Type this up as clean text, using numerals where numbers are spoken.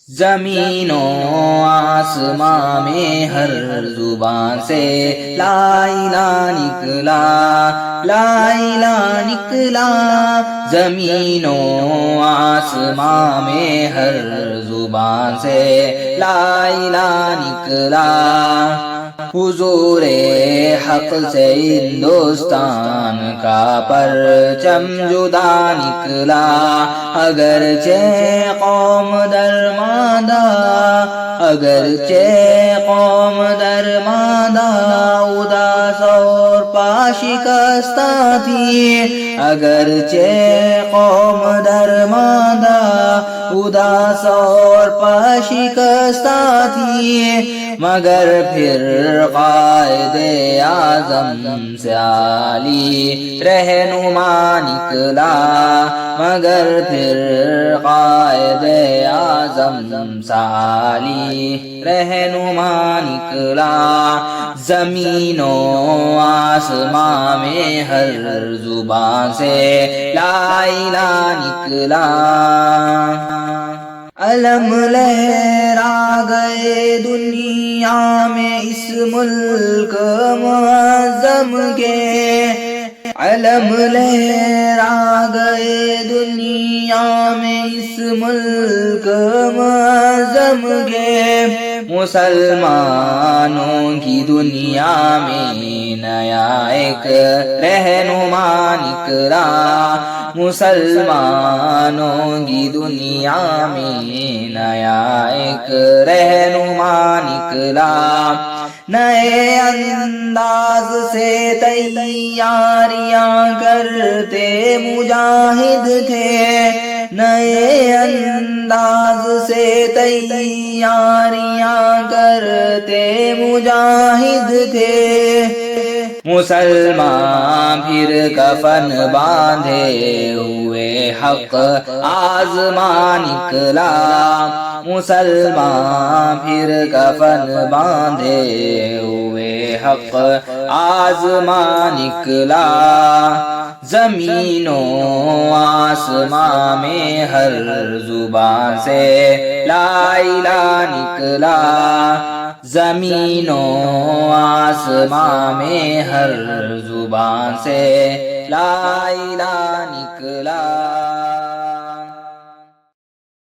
زمین و آسماں میں ہر زبان سے لا الہ نکلا، لا الہ نکلا۔ زمین و آسماں میں ہر زبان سے لا الہ نکلا۔ حضور حق سے ہندوستان کا پرچم جدا نکلا، اگرچہ قوم درماندہ، اگرچہ قوم درماندہ، اداس اور پاشکستہ تھی، اگرچہ قوم درماندہ، اداس اور پاشکستہ تھی، مگر پھر قائد اعظم سے عالی رہنما نکلا، مگر پھر قائد اعظم سے عالی رہنما نکلا۔ زمین و آسماں میں ہر زبان سے لا الہ نکلا۔ علم لہرا گئے دنیا میں اس ملک معظم کے، علم لہرا گئے دنیا میں اس ملک معظم کے، مسلمانوں کی دنیا میں نیا ایک رہنما نکلا، مسلمانوں کی دنیا میں نیا ایک رہنما نکلا۔ نئے انداز سے تیاریاں کرتے مجاہد تھے، نئے انداز سے تیاریاں کرتے مجاہد تھے، مسلمان پھر کفن باندھے ہوئے حق آزما نکلا، مسلمان پھر کفن باندھے ہوئے حق آزما نکلا۔ زمین و آسماں میں ہر زبان سے لا الہ نکلا، زمین و آسماں میں ہر زبان سے لا الہ نکلا۔